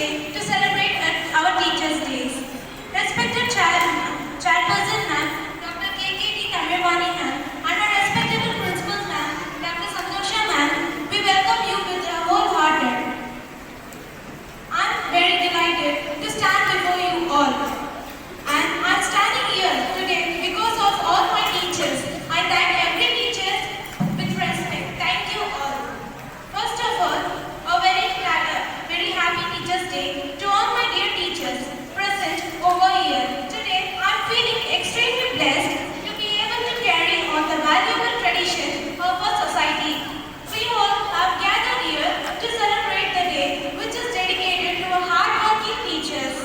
day to celebrate our Teachers' Days. Respected Chairperson Ma'am, Dr. K.K.D. Tamirwani Ma'am, and our respectable Principal Ma'am, Dr. Santosha Ma'am, we welcome you with a wholehearted. I'm very delighted to stand before you all. And I'm standing here today because of all my teachers. I thank every teacher with respect. Thank you all. First of all, a very happy Teachers' Day to all my dear teachers present over here. Today, I'm feeling extremely blessed to be able to carry on the valuable tradition of our society. We all have gathered here to celebrate the day which is dedicated to our hardworking teachers.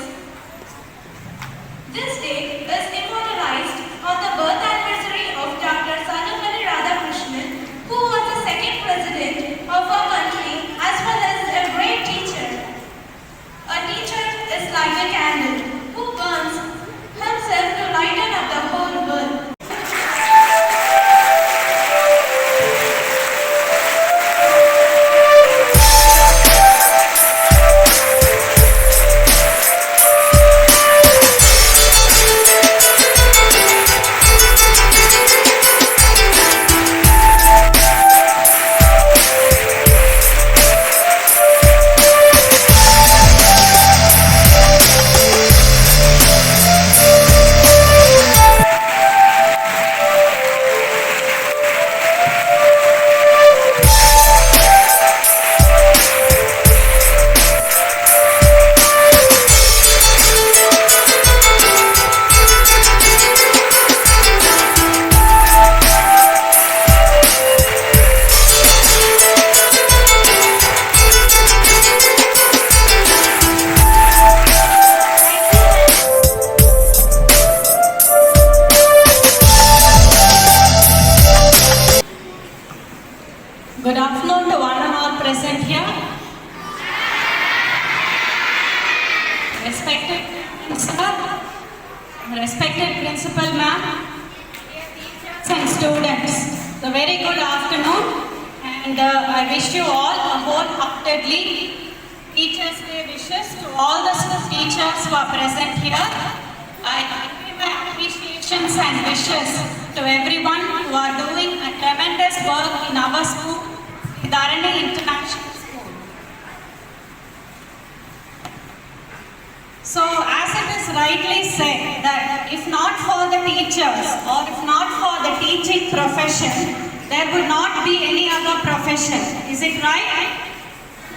This day is immortalized on the birth anniversary of Dr. Sarvepalli Radhakrishnan, who was the second president of our country as well as a great teacher. A teacher is like a candle who burns himself to lighten up the whole world. Good afternoon to one and all present here. Respected sir, respected principal ma'am, and students, a very good afternoon, and I wish you all a wholeheartedly Teachers' Day wishes to all the teachers who are present here. I convey my appreciations and wishes to everyone who are doing a tremendous work in our school, Dharani International School. So, as it is rightly said that if not for the teachers or if not for the teaching profession, there would not be any other profession. Is it right?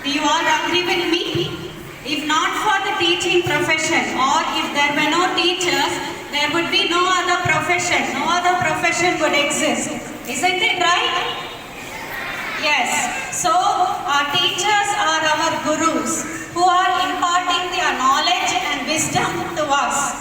Do you all agree with me? If not for the teaching profession or if there were no teachers, there would be no other profession. No other profession would exist. Isn't it right? Yes. So, our teachers are our gurus who are imparting their knowledge and wisdom to us.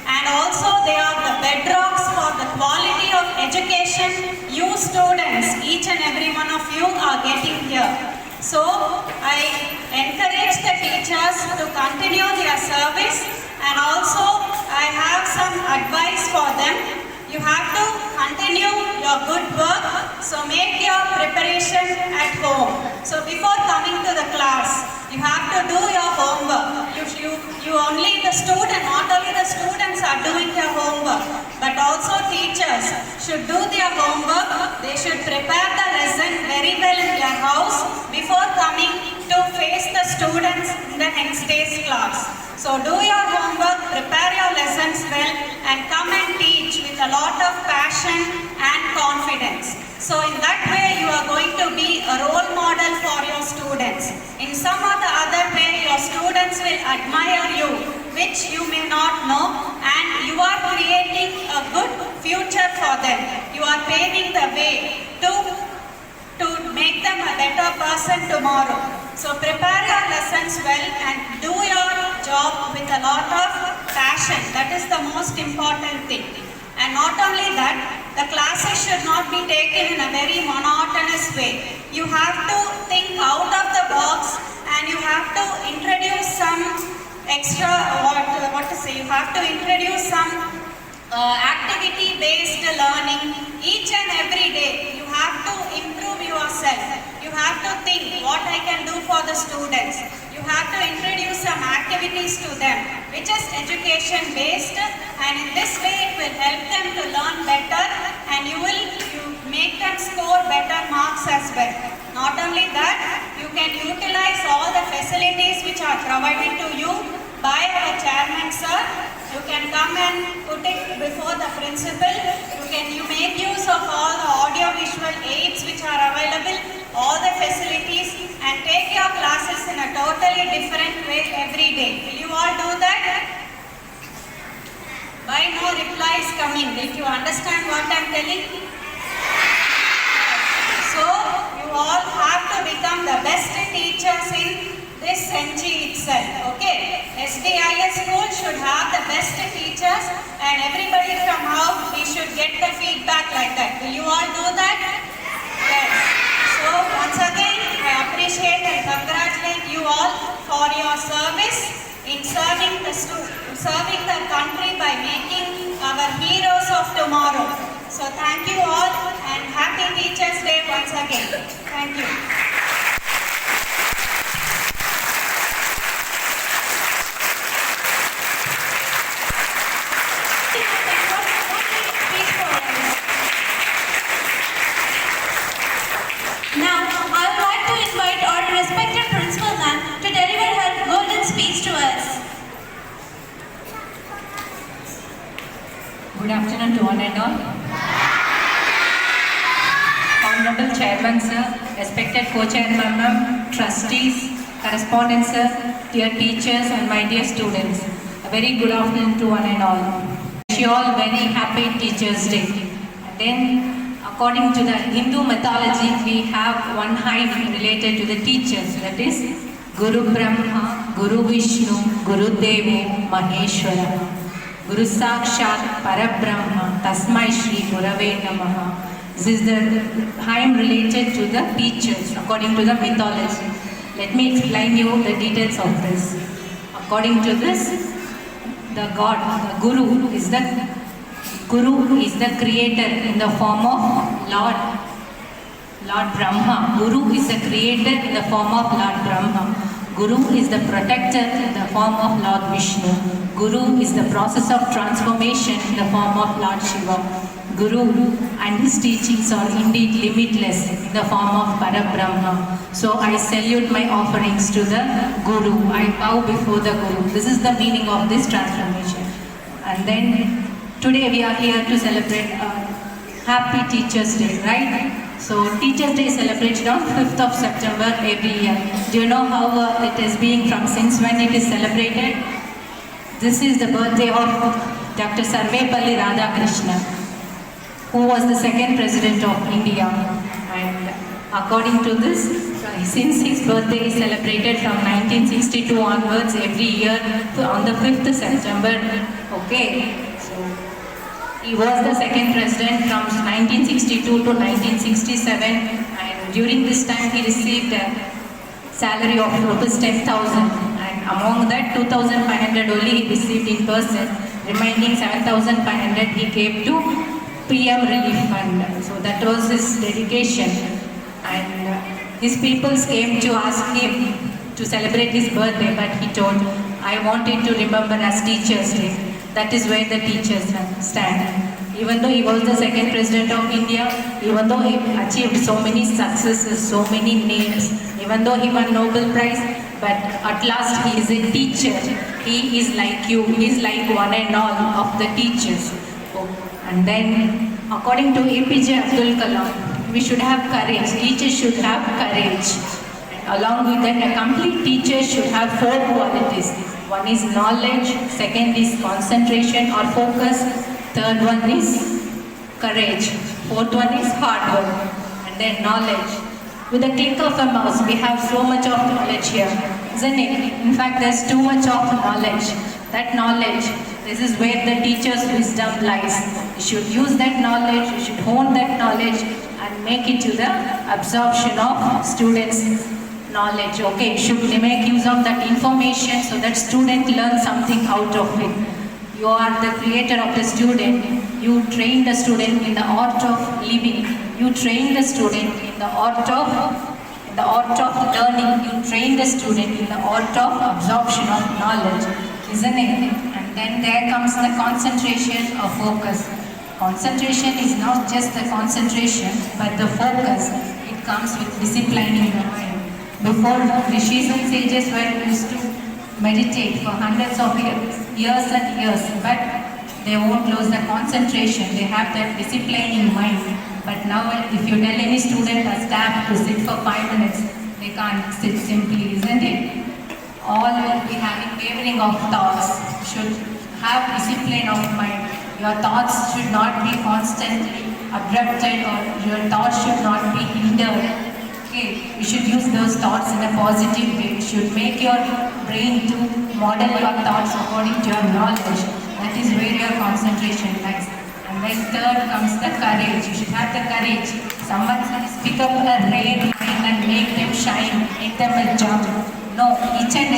And also they are the bedrocks for the quality of education you students, each and every one of you are getting here. So, I encourage the teachers to continue their service, and also I have some advice for them. You have to continue your good work, so make your preparation at home. So before coming to the class, you have to do your homework. You only the student, not only the students are doing their homework, but also teachers should do their homework. They should prepare the lesson very well in their house before coming to face the students in the next day's class. So do your homework, prepare your lessons well, and come and teach with a lot of passion and confidence. So in that way you are going to be a role model for your students. In some or the other way your students will admire you, which you may not know, and you are creating a good future for them. You are paving the way to make them a better person tomorrow. So prepare your lessons well and do your job with a lot of passion. That is the most important thing. And not only that, the classes should not be taken in a very monotonous way. You have to think out of the box and you have to introduce some extra, you have to introduce some activity-based learning each and every day. You have to improve yourself. You have to think what I can do for the students. You have to introduce some activities to them, which is education based, and in this way it will help them to learn better, and you make them score better marks as well. Not only that, you can utilize all the facilities which are provided to you by our chairman sir. You can come and put it before the principal. You make use of all the audio visual aids which are available, all the facilities, and take your classes in a totally different way every day. Will you all do that? Why no reply is coming? Did you understand what I am telling? So, you all have to become the best teachers in this century itself. Okay? SDIS school should have the best teachers, and everybody from out, we should get the feedback like that. Will you all do that? Yes. So, once again, I appreciate and congratulate you all for your service in serving the country by making our heroes of tomorrow. So thank you all, and happy Teachers Day once again. Thank you. Now, I would like to invite our respected principal ma'am to deliver her golden speech to us. Good afternoon to one and all. Honorable Chairman Sir, respected Co-Chairman Ma'am, Trustees, Correspondents Sir, dear teachers and my dear students, a very good afternoon to one and all. Wish you all very happy Teachers Day. And then, according to the Hindu mythology, we have one hymn related to the teachers, that is Guru Brahma, Guru Vishnu, Guru Devo, Maheshwara. Guru Sakshat Parabrahma Tasmai Shri Gurave Namaha. This is the hymn related to the teachers according to the mythology. Let me explain you the details of this. According to this, the God, the Guru is the creator in the form of Lord Brahma. Guru is the creator in the form of Lord Brahma. Guru is the protector in the form of Lord Vishnu. Guru is the process of transformation in the form of Lord Shiva. Guru and his teachings are indeed limitless in the form of Parabrahma. So I salute my offerings to the Guru. I bow before the Guru. This is the meaning of this transformation. And then today we are here to celebrate Happy Teachers Day, right? So Teachers Day is celebrated on 5th of September every year. Do you know how it is being from since when it is celebrated? This is the birthday of Dr. Sarvepalli Radhakrishnan, who was the second president of India. And according to this, since his birthday is celebrated from 1962 onwards every year on the 5th September. Okay, so he was the second president from 1962 to 1967, and during this time he received a salary of Rs 10,000, and among that 2,500 only he received in person, remaining 7,500 he gave to PM Relief Fund. So that was his dedication, and his people came to ask him to celebrate his birthday, but he told, I wanted to remember as Teachers Day. That is where the teachers stand. Even though he was the second president of India, even though he achieved so many successes, so many names, even though he won Nobel Prize, but at last he is a teacher. He is like you, he is like one and all of the teachers. And then, according to APJ Abdul Kalam, we should have courage. Teachers should have courage. And along with that, a complete teacher should have 4 qualities. One is knowledge, second is concentration or focus, third one is courage, fourth one is hard work, and then knowledge. With a click of a mouse, we have so much of knowledge here, isn't it? In fact, there's too much of knowledge. That knowledge, this is where the teacher's wisdom lies. You should use that knowledge, you should hone that knowledge and make it to the absorption of students' knowledge. Okay, you should make use of that information so that student learns something out of it. You are the creator of the student. You train the student in the art of living. You train the student in the art of learning. You train the student in the art of absorption of knowledge, isn't it? And then there comes the concentration or focus. Concentration is not just the concentration, but the focus. It comes with disciplining the mind. Before, rishis and sages were used to meditate for hundreds of years and years, but they won't lose the concentration. They have that disciplining mind. But now, if you tell any student or staff to sit for 5 minutes, they can't sit simply, isn't it? All will be having wavering of thoughts. Should have discipline of mind. Your thoughts should not be constantly abrupted, or your thoughts should not be hindered. Okay, you should use those thoughts in a positive way. You should make your brain to model your thoughts according to your knowledge. That is where your concentration lies. And then third comes the courage. You should have the courage. Someone says, pick up a rare mind and make them shine, make them a jump. No, each and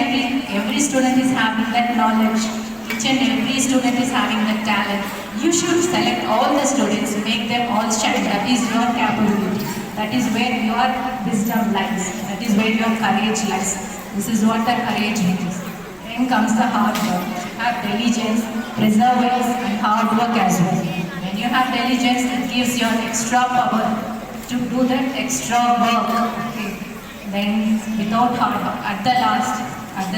every student is having that knowledge. Each and every student is having that talent. You should select all the students, make them all shine. That is your capability. That is where your wisdom lies. That is where your courage lies. This is what the courage means. Then comes the hard work. You have diligence, perseverance, and hard work as well. When you have diligence, it gives you extra power to do that extra work. Okay. Then without hard work, at the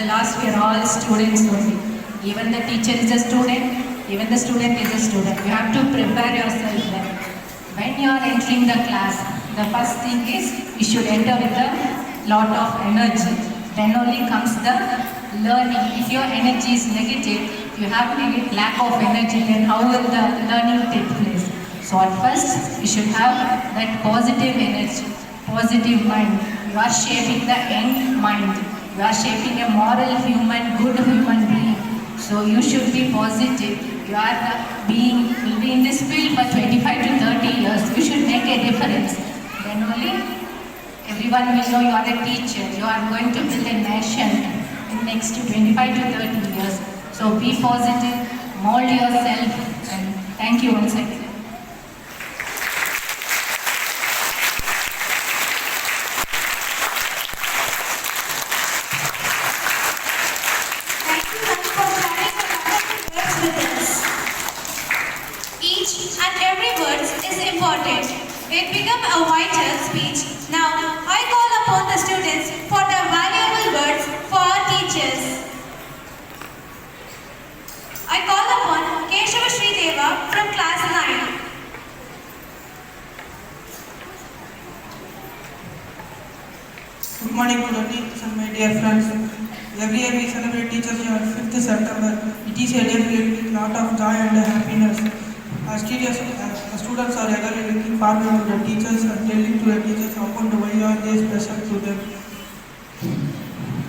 last we are all students only. Even the teacher is a student, even the student is a student. You have to prepare yourself then. When you are entering the class, the first thing is you should enter with a lot of energy. Then only comes the learning. If your energy is negative, you have lack of energy, then how will the learning take place? So at first, you should have that positive energy, positive mind. You are shaping the young mind. You are shaping a moral human, good human being. So you should be positive. You are will be in this field for 25 to 30 years. You should make a difference. Then only everyone will know you are a teacher. You are going to build a nation in next 25 to 30 years. So be positive, mold yourself, and thank you once again. Thank you, ma'am, for sharing your wonderful words with us. Each and every word is important. It becomes a vital speech. Now, I call upon the students for their valuable words for our teachers. I call upon Keshava Srideva from class 9. Good morning to the teachers and my dear friends. Every year we celebrate Teachers Day on 5th September. It is a day filled with a lot of joy and happiness. As students are eagerly looking forward to the teachers and telling to the teachers about why are they special to them.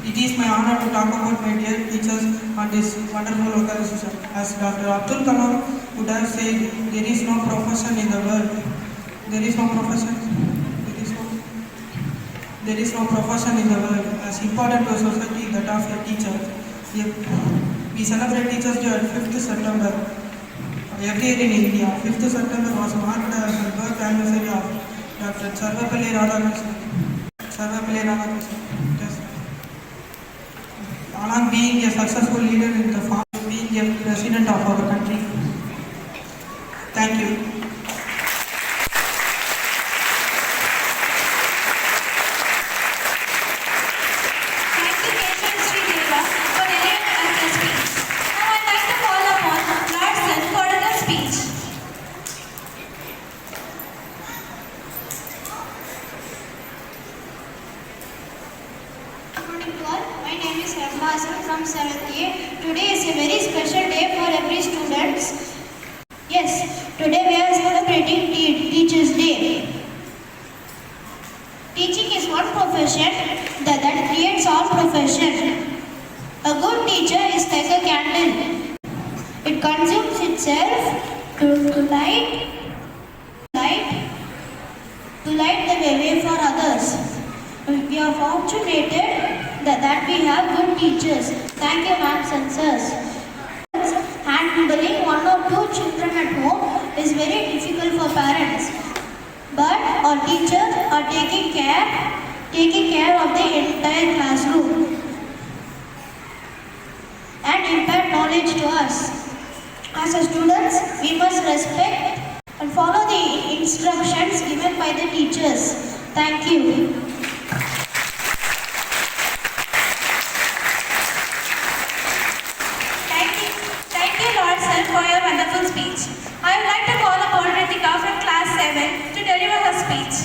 It is my honor to talk about my dear teachers on this wonderful organization. As Dr. Abdul Kalam would have said, there is no profession in the world. There is no profession in the world as important to society that of a teacher. We celebrate Teachers Day on 5th September. Every year in India, 5th September was marked as the birth anniversary of Dr. Sarvapalli Radhakrishnan. Yes. Along being a successful leader in the form of being a president of our country. Thank you. Thank you, Keshava Srideva, for delivering us the speech. Now I'd like to call upon Larson for the speech. Good morning to all. My name is Rahman from 7th A. Today is a very special day for every student. Yes, today we are celebrating Teachers Day. Teaching is one profession that creates all profession. A good teacher is like a candle. It consumes itself to light the way for others. We are fortunate that we have good teachers. Thank you, ma'am and sirs. Handling one or two children at home is very difficult for parents. but our teachers are taking care of the entire classroom and impart knowledge to us. As a students, we must respect and follow the instructions given by the teachers. Thank you. Thank you, Lord Sir, for your wonderful speech. I would like to call upon Ritika from class 7 to deliver her speech.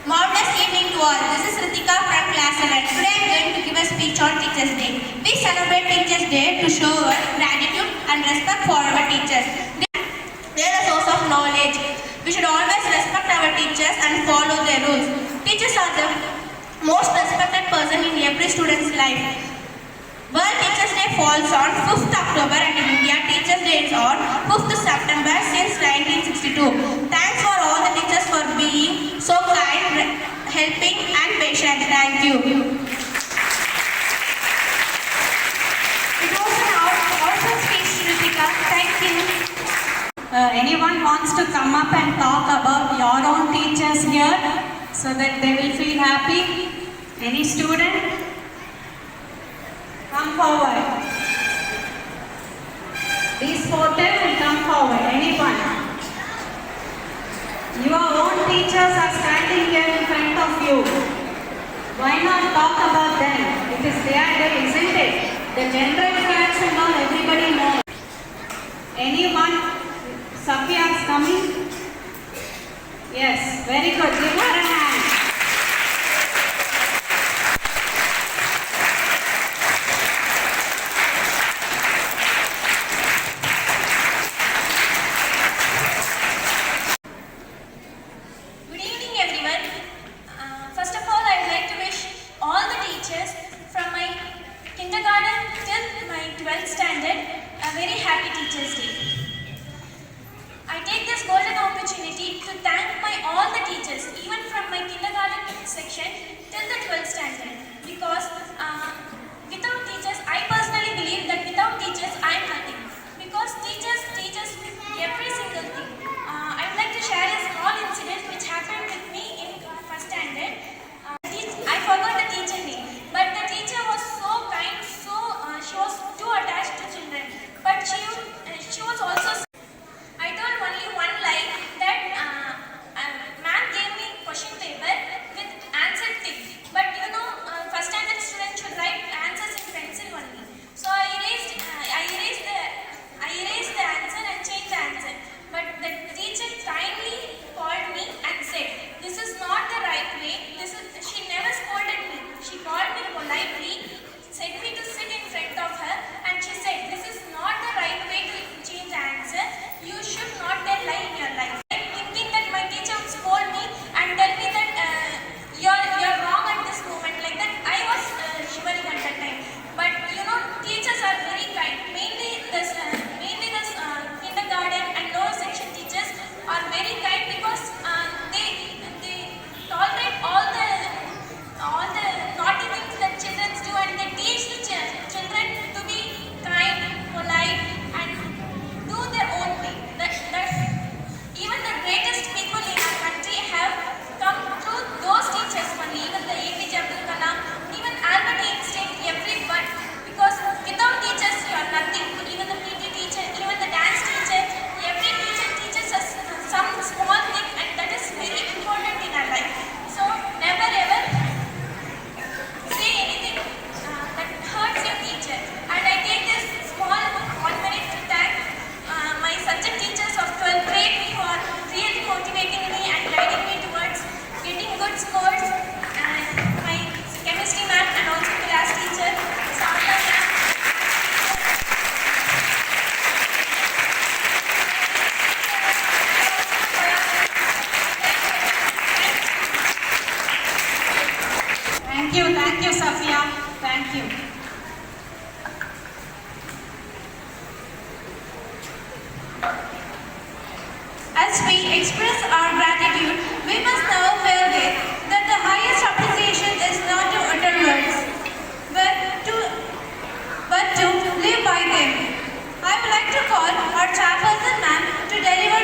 Marvelous evening to all. This is Ritika from class 7. Today I am going to give a speech on Teachers' Day. We celebrate Teachers' Day to show our gratitude and respect for our teachers. They are the source of knowledge. We should always respect our teachers and follow their rules. Teachers are the most respected person in every student's life. World Teachers' Day falls on 5th October and in India Teachers' Day is on 5th September since 1962. Thanks for all the teachers for being so kind, helping and patient. Thank you. It was an awesome speech, Ritika. Thank you. Anyone wants to come up and talk about your own teachers here so that they will feel happy? Any student? Come forward. These 4 will come forward. Anyone? Your own teachers are standing here in front of you. Why not talk about them? It is their day, isn't it? The general facts and all everybody knows. Anyone? Safia is coming? Yes, very good. Give her a hand. Good evening, everyone. First of all, I would like to wish all the teachers from my kindergarten till my 12th standard a very happy Teachers' Day. I take this golden opportunity to thank all the teachers, even from my kindergarten section till the 12th standard, because without teachers, I personally believe that without teachers, I am nothing. Because teachers teach us every single thing. I would like to share a small incident which happened with me in 1st standard. I forgot the teacher name, but the teacher was so kind, she was too attached to children, but she was also. I told only one line that ma'am gave me question paper with answer tick, but you know 1st standard students should write answers in pencil only. So I erased the answer and changed the answer. But the teacher kindly called me and said, "This is not the right way." She never scolded me. She called me politely, said me to sit in front of her, and she said, "This is not the right way to change the answer. You should not tell lie in your life." I'm thinking that my teacher would scold me and tell me that you're wrong at this moment. Like that, I was shivering at that time. But you know, teachers are very kind. Mainly this kindergarten and lower section teachers are very kind because they tolerate all the naughty things that children do, and they teach the children to be kind, polite, and do their own way. That even the greatest people in our country have come through those teachers only. Even the APJ Abdul Kalam, even Albert Einstein, everyone. Because without teachers, you are nothing. Even the PT teacher, even the dance teacher, every teacher teaches us some small thing, and that is very important in our life. So never ever say anything that hurts your teacher. And I take this small 1 minute to thank my subject teachers of 12th grade for really motivating me and guiding me towards getting good scores. And my chemistry ma'am and also class teacher, Santa ma'am. Thank you, Safia. Thank you. As we express our gratitude, we must never forget that the highest appreciation is not to utter words, but to live by them. I would like to call our chairperson ma'am to deliver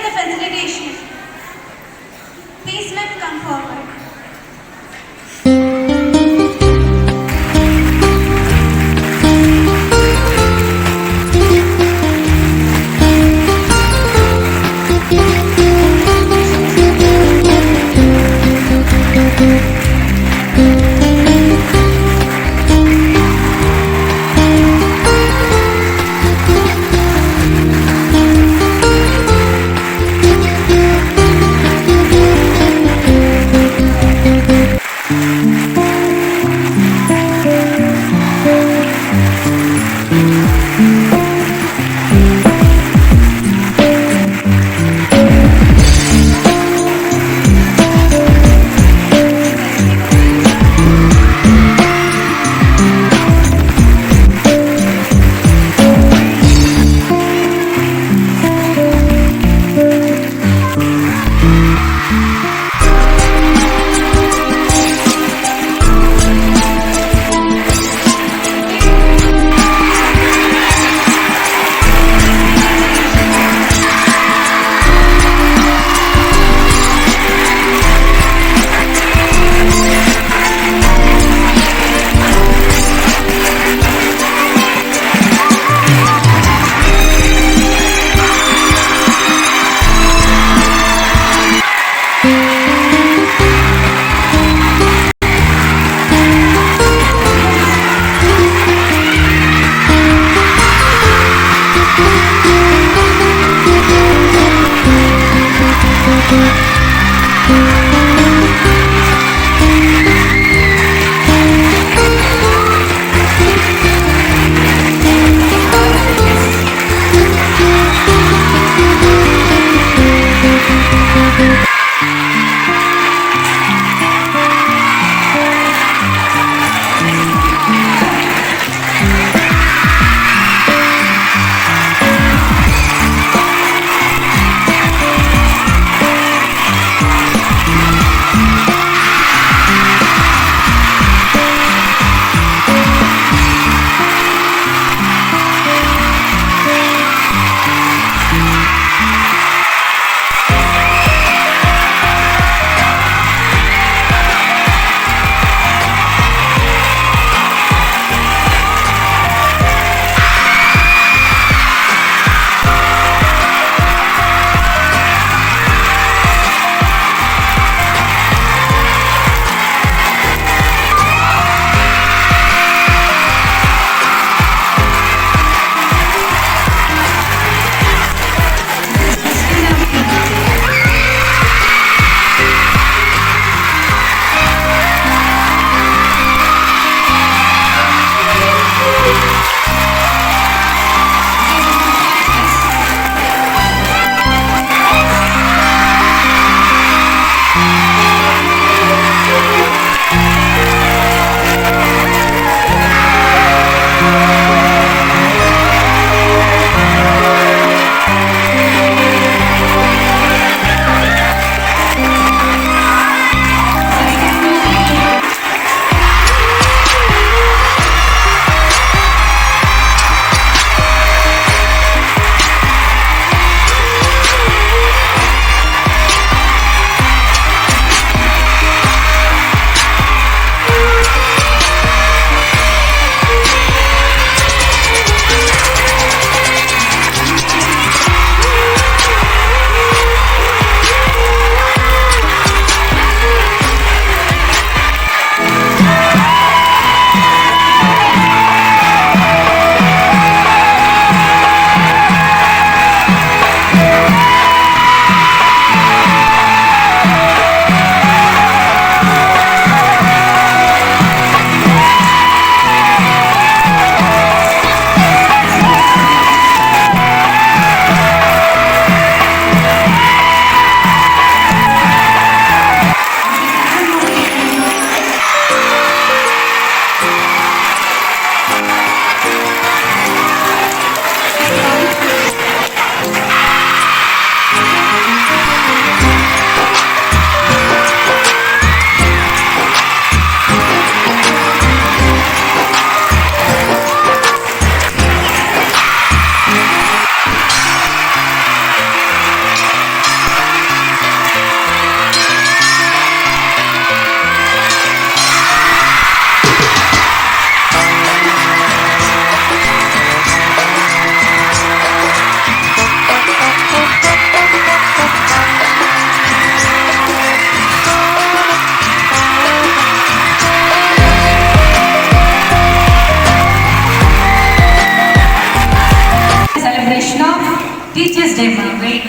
Day, ma'am. Wait.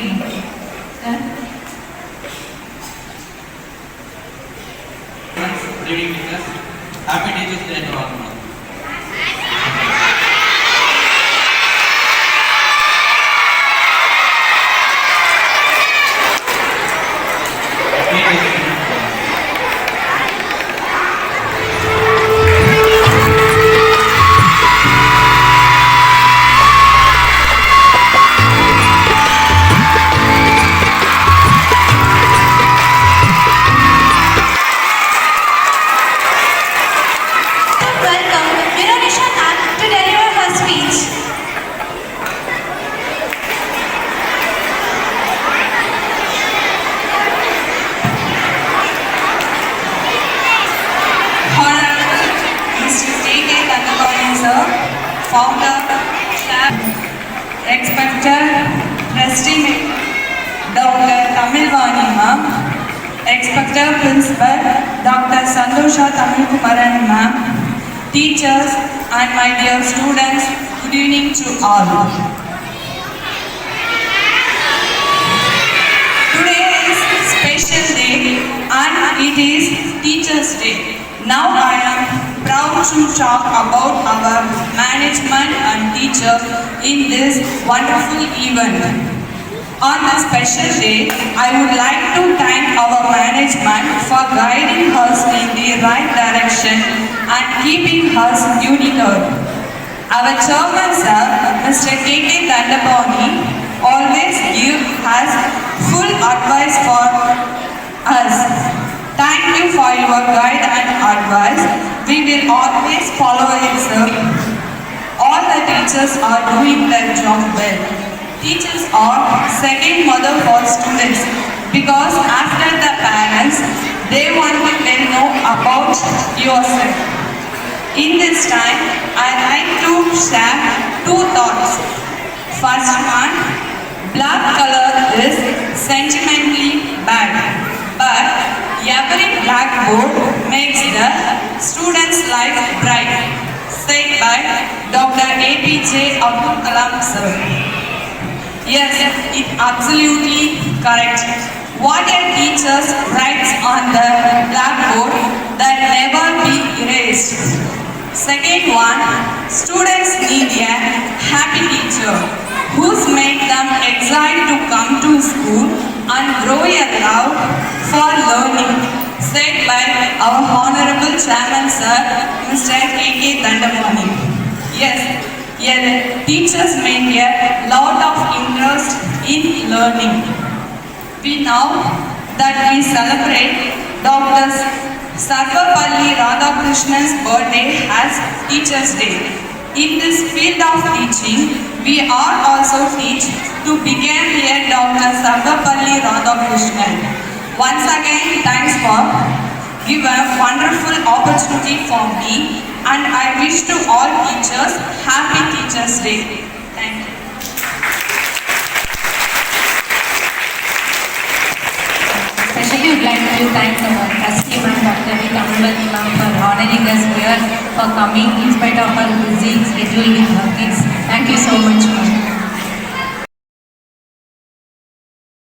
Good evening, teachers. Happy Teachers Day to all. Welcome Vironisha Nath to deliver her speech. Honorable Mr. J.K. Tandabani sir, founder, staff, respected Trustee Dr. Tamilvani ma'am, respected Principal Dr. Santosha Tamilkumaran ma'am, teachers and my dear students, good evening to all. Today is special day and it is Teachers' Day. Now I am proud to talk about our management and teachers in this wonderful event. On this special day, I would like to thank our management for guiding us in the right direction and keeping us united. Our chairman sir, Mr. K.K. Tandabani, always gives us full advice for us. Thank you for your guide and advice. We will always follow it, sir. All the teachers are doing their job well. Teachers are second mother for students because after the parents, they want to know about yourself. In this time, I like to share two thoughts. First one, black color is sentimentally bad, but every blackboard makes the student's life bright. Said by Dr. APJ Abdul Kalam sir. Yes, it absolutely correct. What a teacher writes on the blackboard that never be erased. Second one, students need a happy teacher who's make them excited to come to school and grow a love for learning. Said by our Honorable Chairman Sir, Mr. K.K. Tandabani. Yes, teachers make a lot of interest in learning. We know that we celebrate Dr. Sarvapalli Radhakrishna's birthday as Teachers' Day. In this field of teaching, we are also teach to become a Dr. Sarvapalli Radhakrishnan. Once again, thanks for giving a wonderful opportunity for me, and I wish to all teachers Happy Teachers' Day. Thank you. Especially would like to thank our trustee ma'am, Dr. V. Tamilvani ma'am, for honoring us here, for coming in spite of her busy schedule with working